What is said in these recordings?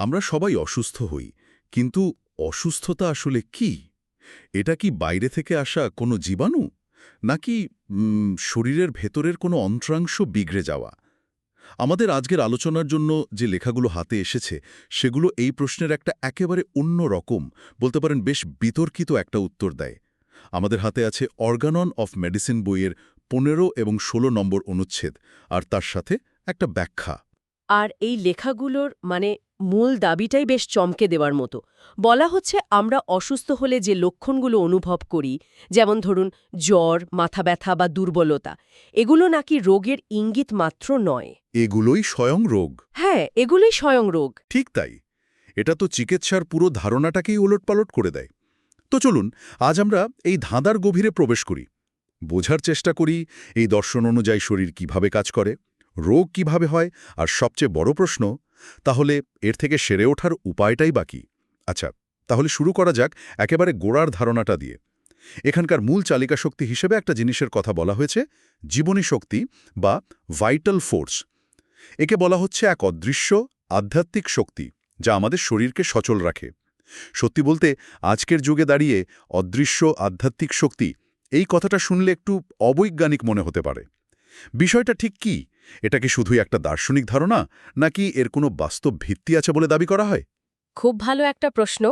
আমরা সবাই অসুস্থ হই, কিন্তু অসুস্থতা আসলে কি? এটা কি বাইরে থেকে আসা কোনো জীবাণু, নাকি শরীরের ভেতরের কোনো অন্ত্রাংশ বিগড়ে যাওয়া? আমাদের আজকের আলোচনার জন্য যে লেখাগুলো হাতে এসেছে সেগুলো এই প্রশ্নের একটা একেবারে অন্য রকম, বলতে পারেন বেশ বিতর্কিত একটা উত্তর দেয়। আমাদের হাতে আছে অর্গানন অফ মেডিসিন বইয়ের 15 এবং 16 নম্বর অনুচ্ছেদ, আর তার সাথে একটা ব্যাখ্যা। আর এই লেখাগুলোর মূল দাবিটাই বেশ চমকে দেওয়ার মতো। বলা হচ্ছে আমরা অসুস্থ হলে যে লক্ষণগুলো অনুভব করি, যেমন ধরুন জ্বর, মাথা ব্যথা বা দুর্বলতা, এগুলো নাকি রোগের ইঙ্গিত মাত্র নয়। এগুলোই স্বয়ং রোগ। হ্যাঁ, এগুলোই স্বয়ং রোগ। ঠিক তাই। এটা তো চিকিৎসার পুরো ধারণাটাকেই ওলটপালট করে দেয়। তো চলুন আজ আমরা এই ধাঁধার গভীরে প্রবেশ করি, বোঝার চেষ্টা করি এই দর্শন অনুযায়ী শরীর কিভাবে কাজ করে, রোগ কিভাবে হয়, আর সবচেয়ে বড় প্রশ্ন, তাহলে এর থেকে সেরে ওঠার উপায়টাই বাকি। আচ্ছা, তাহলে শুরু করা যাক একেবারে গোড়ার ধারণাটা দিয়ে। এখানকার মূল চালিকা শক্তি হিসেবে একটা জিনিসের কথা বলা হয়েছে, জীবনী শক্তি বা ভাইটাল ফোর্স। একে বলা হচ্ছে এক অদৃশ্য আধ্যাত্মিক শক্তি যা আমাদের শরীরকে সচল রাখে। সত্যি বলতে আজকের যুগে দাঁড়িয়ে অদৃশ্য আধ্যাত্মিক শক্তি, এই কথাটা শুনলে একটু অবৈজ্ঞানিক মনে হতে পারে। বিষয়টা ঠিক কি? এটা কি শুধুই একটা দার্শনিক ধারণা, নাকি এর কোনো বাস্তব ভিত্তি আছে বলে দাবি করা হয়? খুব ভালো একটা প্রশ্ন।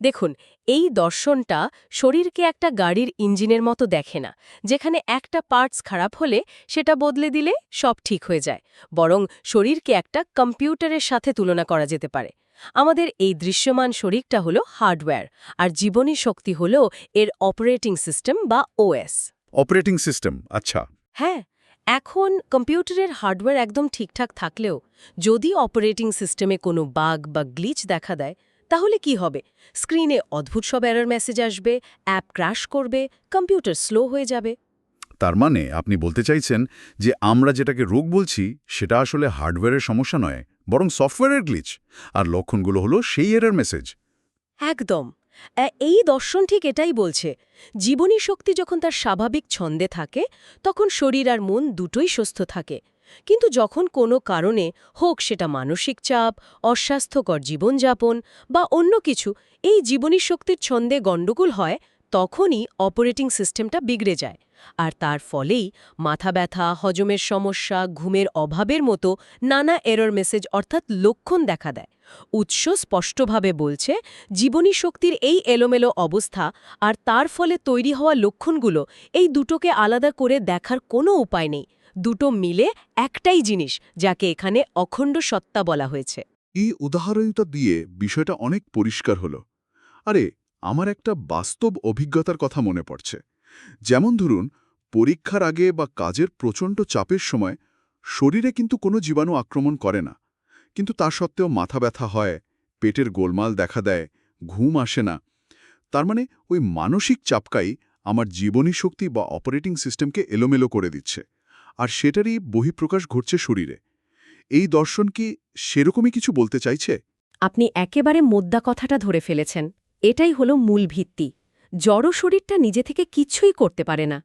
দেখুন, এই দর্শনটা শরীরকে একটা গাড়ির ইঞ্জিনের মতো দেখে না, যেখানে একটা পার্টস খারাপ হলে সেটা বদলে দিলে সব ঠিক হয়ে যায়। বরং শরীরকে একটা কম্পিউটারের সাথে তুলনা করা যেতে পারে। আমাদের এই দৃশ্যমান শরীরটা হলো হার্ডওয়্যার, আর জীবনী শক্তি হলো এর অপারেটিং সিস্টেম বা ওএস। অপারেটিং সিস্টেম, আচ্ছা। হ্যাঁ, এখন কম্পিউটারের হার্ডওয়্যার একদম ঠিকঠাক থাকলেও যদি অপারেটিং সিস্টেমে কোনো বাগ বা গ্লিচ দেখা দেয়, তাহলে কি হবে? স্ক্রিনে অদ্ভুত সব এরর মেসেজ আসবে, অ্যাপ ক্র্যাশ করবে, কম্পিউটার স্লো হয়ে যাবে। তার মানে আপনি বলতে চাইছেন যে আমরা যেটাকে রোগ বলছি সেটা আসলে হার্ডওয়্যারের সমস্যা নয়, বরং সফটওয়্যারের গ্লিচ, আর লক্ষণগুলো হলো সেই এরর মেসেজ। একদম। এই দর্শন ঠিক এটাই বলছে। জীবনী শক্তি যখন তার স্বাভাবিক ছন্দে থাকে, তখন শরীর আর মন দুটোই সুস্থ থাকে। কিন্তু যখন কোনো কারণে, হোক সেটা মানসিক চাপ, অস্বাস্থ্যকর জীবনযাপন বা অন্য কিছু, এই জীবনী শক্তির ছন্দে গণ্ডগোল হয়, তখনই অপারেটিং সিস্টেমটা বিগড়ে যায়। আর তার ফলেই মাথা ব্যথা, হজমের সমস্যা, ঘুমের অভাবের মতো নানা এরর মেসেজ অর্থাৎ লক্ষণ দেখা দেয়। উৎস স্পষ্টভাবে বলছে, জীবনী শক্তির এই এলোমেলো অবস্থা আর তার ফলে তৈরি হওয়া লক্ষণগুলো, এই দুটোকে আলাদা করে দেখার কোনো উপায় নেই। দুটো মিলে একটাই জিনিস, যাকে এখানে অখণ্ড সত্তা বলা হয়েছে। এই উদাহরণটা দিয়ে বিষয়টা অনেক পরিষ্কার হলো। আরে, আমার একটা বাস্তব অভিজ্ঞতার কথা মনে পড়ছে। যেমন ধরুন, পরীক্ষার আগে বা কাজের প্রচণ্ড চাপের সময় শরীরে কিন্তু কোনো জীবাণু আক্রমণ করে না, কিন্তু তা সত্ত্বেও মাথা ব্যথা হয়, পেটের গোলমাল দেখা দেয়, ঘুম আসে না। তার মানে ওই মানসিক চাপকাই আমার জীবনী শক্তি বা অপারেটিং সিস্টেমকে এলোমেলো করে দিচ্ছে, আর সেটারই বহিঃপ্রকাশ ঘটছে শরীরে। এই দর্শন কি সেরকমই কিছু বলতে চাইছে? আপনি একেবারে মোদ্দা কথাটা ধরে ফেলেছেন। এটাই হলো মূল ভিত্তি। জড় শরীরটা নিজে থেকে কিছুই করতে পারে না।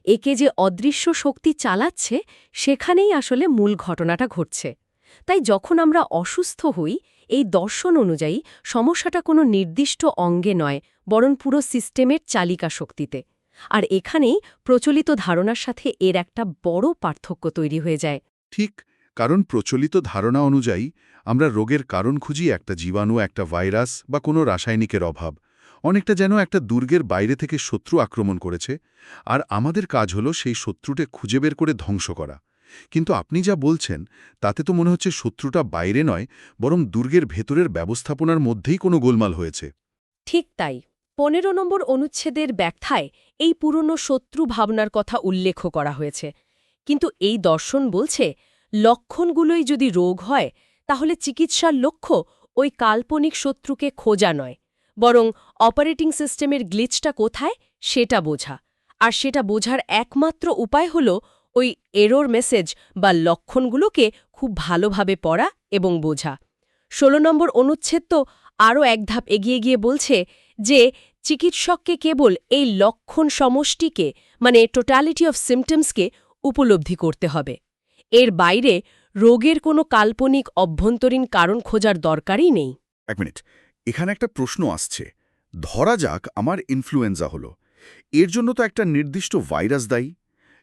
একে যে অদৃশ্য শক্তি চালাচ্ছে, সেখানেই আসলে মূল ঘটনাটা ঘটছে। তাই যখন আমরা অসুস্থ হই, এই দর্শন অনুযায়ী সমস্যাটা কোনো নির্দিষ্ট অঙ্গে নয়, বরং পুরো সিস্টেমের চালিকা শক্তিতে। আর এখানেই প্রচলিত ধারণার সাথে এর একটা বড় পার্থক্য তৈরি হয়ে যায়। ঠিক, কারণ প্রচলিত ধারণা অনুযায়ী আমরা রোগের কারণ খুঁজি একটা জীবাণু, একটা ভাইরাস বা কোনো রাসায়নিকের অভাব। অনেকটা যেন একটা দুর্গের বাইরে থেকে শত্রু আক্রমণ করেছে, আর আমাদের কাজ হলো সেই শত্রুটে খুঁজে বের করে ধ্বংস করা। কিন্তু আপনি যা বলছেন তাতে তো মনে হচ্ছে শত্রুটা বাইরে নয়, বরং দুর্গের ভেতরের ব্যবস্থাপনার মধ্যেই কোনো গোলমাল হয়েছে। ঠিক তাই। 15 নম্বর অনুচ্ছেদের ব্যাখ্যায় এই পুরনো শত্রু ভাবনার কথা উল্লেখ করা হয়েছে। কিন্তু এই দর্শন বলছে, লক্ষণগুলোই যদি রোগ হয়, তাহলে চিকিৎসার লক্ষ্য ওই কাল্পনিক শত্রুকে খোঁজা নয়, বরং অপারেটিং সিস্টেমের গ্লিচটা কোথায় সেটা বোঝা। আর সেটা বোঝার একমাত্র উপায় হল ওই এরর মেসেজ বা লক্ষণগুলোকে খুব ভালোভাবে পড়া এবং বোঝা। 16 নম্বর অনুচ্ছেদ তো আরও এক ধাপ এগিয়ে গিয়ে বলছে যে চিকিৎসককে কেবল এই লক্ষণ সমষ্টিকে, টোটালিটি অফ সিম্পটমসকে উপলব্ধি করতে হবে। এর বাইরে রোগের কোনো কাল্পনিক অভ্যন্তরীণ কারণ খোঁজার দরকারই নেই। এক মিনিট, এখানে একটা প্রশ্ন আসছে। ধরা যাক আমার ইনফ্লুয়েঞ্জা হলো, এর জন্য তো একটা নির্দিষ্ট ভাইরাস দায়ী,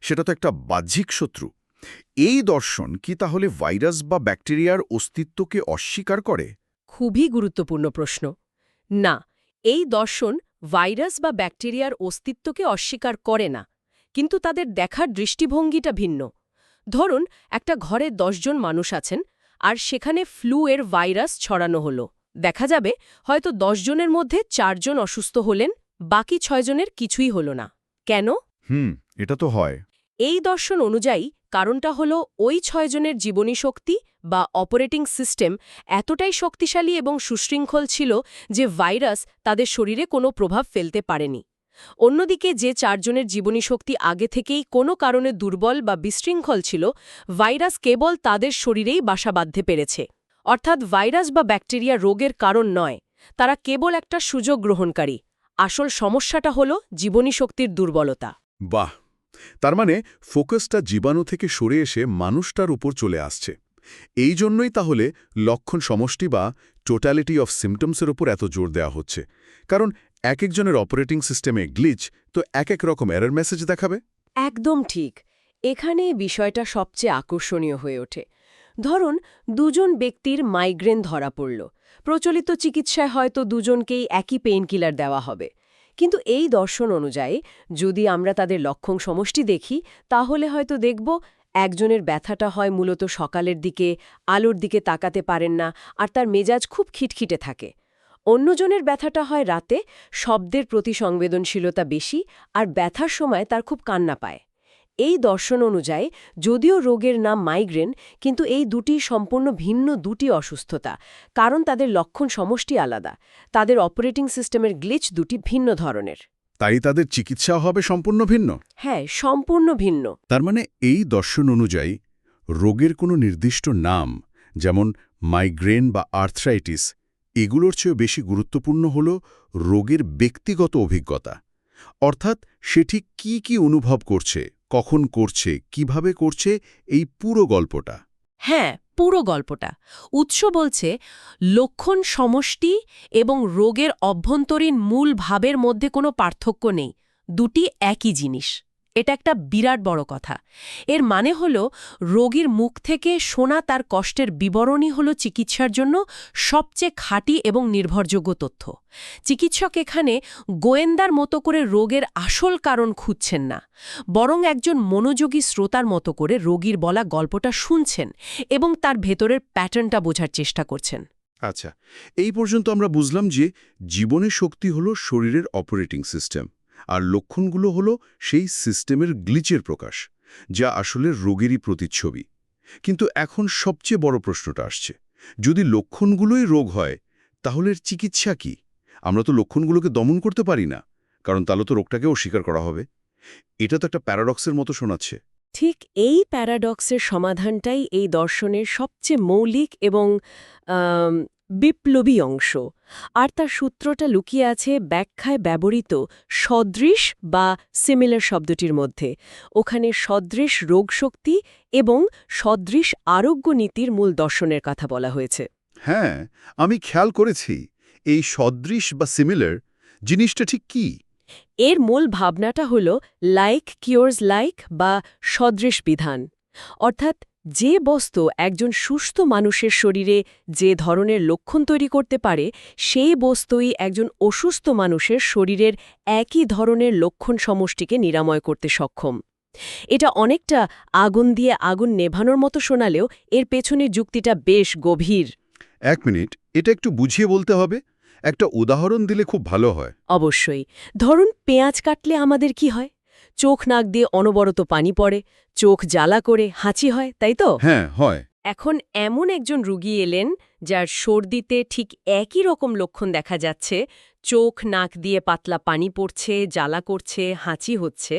সেটা তো একটা বাহ্যিক শত্রু। এই দর্শন কি তাহলে ভাইরাস বা ব্যাকটেরিয়ার অস্তিত্বকে অস্বীকার করে? খুবই গুরুত্বপূর্ণ প্রশ্ন। না, এই দর্শন ভাইরাস বা ব্যাকটেরিয়ার অস্তিত্বকে অস্বীকার করে না, কিন্তু তাদের দেখার দৃষ্টিভঙ্গিটা ভিন্ন। ধরুন, একটা ঘরে ১০ জন মানুষ আছেন, আর সেখানে ফ্লু এর ভাইরাস ছড়ানো হলো। দেখা যাবে হয়তো ১০ জনের মধ্যে ৪ জন অসুস্থ হলেন, বাকি ৬ জনের কিছুই হলো না। কেন? এটা তো হয়। এই দর্শন অনুযায়ী কারণটা হলো ওই ৬ জনের জীবনী শক্তি বা অপারেটিং সিস্টেম এতটাই শক্তিশালী এবং সুশৃঙ্খল ছিল যে ভাইরাস তাদের শরীরে কোনো প্রভাব ফেলতে পারেনি। অন্যদিকে যে ৪ জনের জীবনী শক্তি আগে থেকেই কোনো কারণে দুর্বল বা বিশৃঙ্খল ছিল, ভাইরাস কেবল তাদের শরীরেই বাসা বাঁধতে পেরেছে। অর্থাৎ ভাইরাস বা ব্যাকটেরিয়া রোগের কারণ নয়, তারা কেবল একটা সুযোগ গ্রহণকারী। আসল সমস্যাটা হলো জীবনী শক্তির দুর্বলতা। বাহ! তার মানে ফোকাসটা জীবাণু থেকে সরে এসে মানুষটার উপর চলে আসছে। এই জন্যই তাহলে লক্ষণ সমষ্টি বা টোটালিটি অফ সিম্পটমসের উপর এত জোর দেওয়া হচ্ছে। কারণ এক একজনের অপারেটিং সিস্টেমে গ্লিচ তো এক এক রকম এরর মেসেজ দেখাবে। একদম ঠিক। এখানে বিষয়টা সবচেয়ে আকর্ষণীয় হয়ে ওঠে। ধরুন, দুজন ব্যক্তির মাইগ্রেন ধরা পড়ল। প্রচলিত চিকিৎসায় হয়তো দুজনকেই একই পেইনকিলার দেওয়া হবে। কিন্তু এই দর্শন অনুযায়ী যদি আমরা তাদের লক্ষণ সমষ্টি দেখি, তাহলে হয়তো দেখব একজনের ব্যথাটা হয় মূলত সকালের দিকে, আলোর দিকে তাকাতে পারেন না, আর তার মেজাজ খুব খিটখিটে থাকে। অন্যজনের ব্যথাটা হয় রাতে, শব্দের প্রতি সংবেদনশীলতা বেশি, আর ব্যথার সময় তার খুব কান্না পায়। এই দর্শন অনুযায়ী যদিও রোগের নাম মাইগ্রেন, কিন্তু এই দুটি সম্পূর্ণ ভিন্ন দুটি অসুস্থতা, কারণ তাদের লক্ষণ সমষ্টি আলাদা। তাদের অপারেটিং সিস্টেমের গ্লিচ দুটি ভিন্ন ধরনের। তাই তাদের চিকিৎসা হবে সম্পূর্ণ ভিন্ন। হ্যাঁ, সম্পূর্ণ ভিন্ন। তার মানে এই দর্শন অনুযায়ী রোগের কোনো নির্দিষ্ট নাম, যেমন মাইগ্রেন বা আর্থ্রাইটিস, এগুলোর চেয়েও বেশি গুরুত্বপূর্ণ হল রোগের ব্যক্তিগত অভিজ্ঞতা। অর্থাৎ সে ঠিক কি অনুভব করছে, কখন করছে, কিভাবে করছে, এই পুরো গল্পটা। হ্যাঁ, পুরো গল্পটা। উৎস বলছে লক্ষণ সমষ্টি এবং রোগের অভ্যন্তরীণ মূল ভাবের মধ্যে কোনো পার্থক্য নেই, দুটি একই জিনিস। এটা একটা বিরাট বড় কথা। এর মানে হলো রোগীর মুখ থেকে শোনা তার কষ্টের বিবরণই হলো চিকিৎসার জন্য সবচেয়ে খাঁটি এবং নির্ভরযোগ্য তথ্য। চিকিৎসক এখানে গোয়েন্দার মতো করে রোগের আসল কারণ খুঁজছেন না, বরং একজন মনোযোগী শ্রোতার মতো করে রোগীর বলা গল্পটা শুনছেন এবং তার ভেতরের প্যাটার্নটা বোঝার চেষ্টা করছেন। আচ্ছা, এই পর্যন্ত আমরা বুঝলাম যে জীবনের শক্তি হলো শরীরের অপারেটিং সিস্টেম, আর লক্ষণগুলো হলো সেই সিস্টেমের গ্লিচের প্রকাশ, যা আসলে রোগেরই প্রতিচ্ছবি। কিন্তু এখন সবচেয়ে বড় প্রশ্নটা আসছে, যদি লক্ষণগুলোই রোগ হয়, তাহলে এর চিকিৎসা কি? আমরা তো লক্ষণগুলোকে দমন করতে পারি না, কারণ তাহলে তো রোগটাকে অস্বীকার করা হবে। এটা তো একটা প্যারাডক্সের মতো শোনাচ্ছে। ঠিক এই প্যারাডক্সের সমাধানটাই এই দর্শনের সবচেয়ে মৌলিক এবং বিপ্লবী অংশ। আর তার সূত্রটা লুকিয়ে আছে ব্যাখ্যায় ব্যবহৃত সদৃশ বা সিমিলার শব্দটির মধ্যে। ওখানে সদৃশ রোগশক্তি এবং সদৃশ আরোগ্য নীতির মূল দর্শনের কথা বলা হয়েছে। হ্যাঁ, আমি খেয়াল করেছি। এই সদৃশ বা সিমিলার জিনিসটা ঠিক কি? এর মূল ভাবনাটা হল লাইক কিওরস লাইক বা সদৃশ বিধান। অর্থাৎ যে বস্তু একজন সুস্থ মানুষের শরীরে যে ধরনের লক্ষণ তৈরি করতে পারে, সেই বস্তুই একজন অসুস্থ মানুষের শরীরের একই ধরনের লক্ষণ সমষ্টিকে নিরাময় করতে সক্ষম। এটা অনেকটা আগুন দিয়ে আগুন নেভানোর মতো শোনালেও এর পেছনের যুক্তিটা বেশ গভীর। এক মিনিট, এটা একটু বুঝিয়ে বলতে হবে। একটা উদাহরণ দিলে খুব ভালো হয়। অবশ্যই। ধরুন, পেঁয়াজ কাটলে আমাদের কি হয়? চোখ নাক দিয়ে অনবরত পানি পড়ে, চোখ জ্বালা করে হাঁচি হয়, তাই তো? হ্যাঁ, হয়। এখন এমন একজন রুগী এলেন যার সর্দিতে ঠিক একই রকম লক্ষণ দেখা যাচ্ছে, চোখ নাক দিয়ে পাতলা পানি পড়ছে, জ্বালা করছে, হাঁচি হচ্ছে।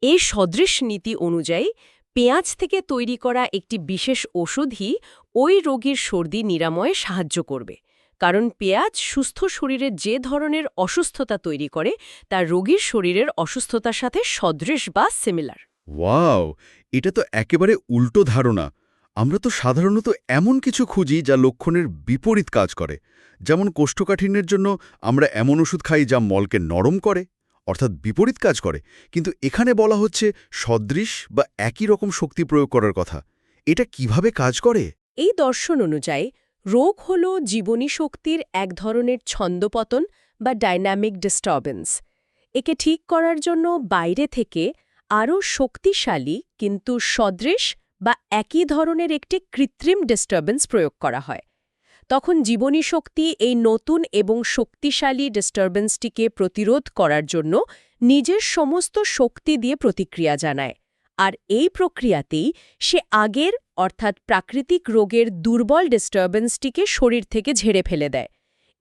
এই সদৃশ নীতি অনুযায়ী পেঁয়াজ থেকে তৈরি করা একটি বিশেষ ওষুধই ওই রোগীর সর্দি নিরাময়ে সাহায্য করবে। কারণ পেঁয়াজ সুস্থ শরীরে যে ধরনের অসুস্থতা তৈরি করে, তা রোগীর শরীরের অসুস্থতার সাথে সদৃশ বা সিমিলার। ওয়াও, এটা তো একেবারে উল্টো ধারণা। আমরা তো সাধারণত এমন কিছু খুঁজি যা লক্ষণের বিপরীত কাজ করে, যেমন কোষ্ঠকাঠিন্যের জন্য আমরা এমন ওষুধ খাই যা মলকে নরম করে, অর্থাৎ বিপরীত কাজ করে। কিন্তু এখানে বলা হচ্ছে সদৃশ বা একই রকম শক্তি প্রয়োগ করার কথা। এটা কিভাবে কাজ করে? এই দর্শন অনুযায়ী রোগ হল জীবনী শক্তির এক ধরনের ছন্দপতন বা ডাইনামিক ডিস্টারবেন্স। একে ঠিক করার জন্য বাইরে থেকে আরও শক্তিশালী কিন্তু সদৃশ বা একই ধরনের একটি কৃত্রিম ডিস্টারবেন্স প্রয়োগ করা হয়। তখন জীবনী শক্তি এই নতুন এবং শক্তিশালী ডিস্টারবেন্সটিকে প্রতিরোধ করার জন্য নিজের সমস্ত শক্তি দিয়ে প্রতিক্রিয়া জানায়। আর এই প্রক্রিয়াতেই সে আগের অর্থাৎ প্রাকৃতিক রোগের দুর্বল ডিস্টারবেন্সটিকে শরীর থেকে ঝেড়ে ফেলে দেয়।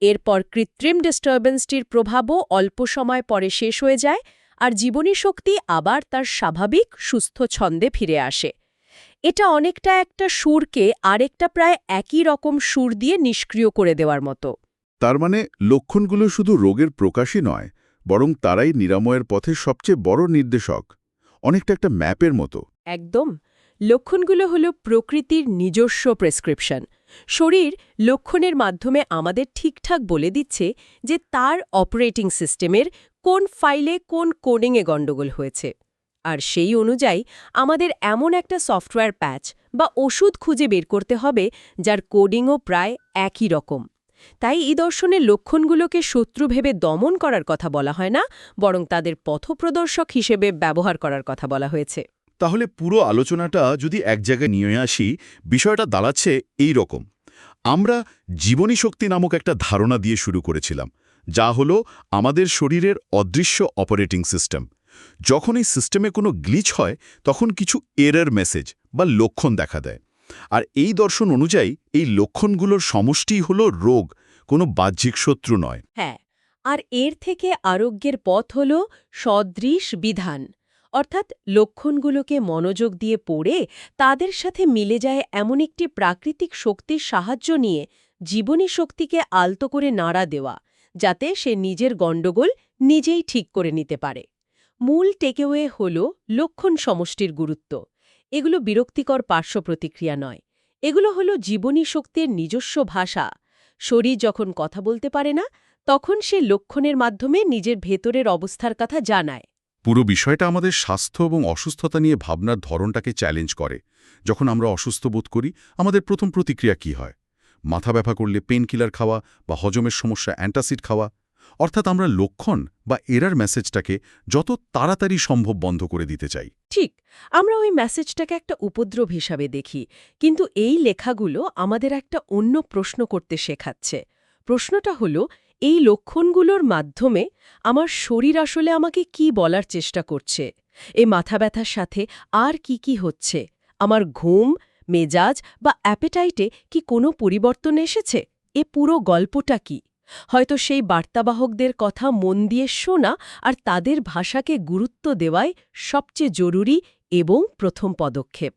এরপর কৃত্রিম ডিস্টারবেন্সটির প্রভাবও অল্প সময় পরে শেষ হয়ে যায় আর জীবনী শক্তি আবার তার স্বাভাবিক সুস্থ ছন্দে ফিরে আসে। এটা অনেকটা একটা সুরকে আরেকটা প্রায় একই রকম সুর দিয়ে নিষ্ক্রিয় করে দেওয়ার মতো। তার মানে লক্ষণগুলো শুধু রোগের প্রকাশই নয়, বরং তারাই নিরাময়ের পথে সবচেয়ে বড় নির্দেশক, অনেকটা একটা ম্যাপের মতো। একদম। লক্ষণগুলো হল প্রকৃতির নিজস্ব প্রেসক্রিপশন। শরীর লক্ষণের মাধ্যমে আমাদের ঠিকঠাক বলে দিচ্ছে যে তার অপারেটিং সিস্টেমের কোন ফাইলে কোন কোডিংয়ে গণ্ডগোল হয়েছে। আর সেই অনুযায়ী আমাদের এমন একটা সফটওয়্যার প্যাচ বা ওষুধ খুঁজে বের করতে হবে যার কোডিংও প্রায় একই রকম। তাই এই দর্শনের লক্ষণগুলোকে শত্রু ভেবে দমন করার কথা বলা হয় না, বরং তাদের পথপ্রদর্শক হিসেবে ব্যবহার করার কথা বলা হয়েছে। তাহলে পুরো আলোচনাটা যদি এক জায়গায় নিয়ে আসি, বিষয়টা দাঁড়াচ্ছে এই রকম। আমরা জীবনী শক্তি নামক একটা ধারণা দিয়ে শুরু করেছিলাম, যা হলো আমাদের শরীরের অদৃশ্য অপারেটিং সিস্টেম। যখন এই সিস্টেমে কোনো গ্লিচ হয়, তখন কিছু এরর মেসেজ বা লক্ষণ দেখা দেয়। আর এই দর্শন অনুযায়ী এই লক্ষণগুলোর সমষ্টিই হলো রোগ, কোনো বাহ্যিক শত্রু নয়। হ্যাঁ, আর এর থেকে আরোগ্যের পথ হল সদৃশ বিধান, অর্থাৎ লক্ষণগুলোকে মনোযোগ দিয়ে পড়ে তাদের সাথে মিলে যায় এমন একটি প্রাকৃতিক শক্তির সাহায্য নিয়ে জীবনী শক্তিকে আলতো করে নাড়া দেওয়া, যাতে সে নিজের গণ্ডগোল নিজেই ঠিক করে নিতে পারে। মূল টেকওয়ে হল লক্ষণ সমষ্টির গুরুত্ব। এগুলো বিরক্তিকর পার্শ্ব প্রতিক্রিয়া নয়, এগুলো হল জীবনী শক্তির নিজস্ব ভাষা। শরীর যখন কথা বলতে পারে না, তখন সে লক্ষণের মাধ্যমে নিজের ভেতরের অবস্থার কথা জানায়। পুরো বিষয়টা আমাদের স্বাস্থ্য এবং অসুস্থতা নিয়ে ভাবনার ধরনটাকে চ্যালেঞ্জ করে। যখন আমরা অসুস্থ বোধ করি, আমাদের প্রথম প্রতিক্রিয়া কি হয়? মাথা ব্যথা করলে পেন কিলার খাওয়া বা হজমের সমস্যা অ্যান্টাসিড খাওয়া। অর্থাৎ আমরা লক্ষণ বা এরার মেসেজটাকে যত তাড়াতাড়ি সম্ভব বন্ধ করে দিতে চাই। ঠিক, আমরা ওই মেসেজটাকে একটা উপদ্রব হিসাবে দেখি। কিন্তু এই লেখাগুলো আমাদের একটা অন্য প্রশ্ন করতে শেখাচ্ছে। প্রশ্নটা হলো, এই লক্ষণগুলোর মাধ্যমে আমার শরীর আসলে আমাকে কি বলার চেষ্টা করছে? এই মাথা ব্যথার সাথে আর কি কি হচ্ছে? আমার ঘুম, মেজাজ বা অ্যাপেটাইটে কি কোনো পরিবর্তন এসেছে? এ পুরো গল্পটা কি? হয়তো সেই বার্তাবাহকদের কথা মন দিয়ে শোনা আর তাদের ভাষাকে গুরুত্ব দেওয়াই সবচেয়ে জরুরি এবং প্রথম পদক্ষেপ।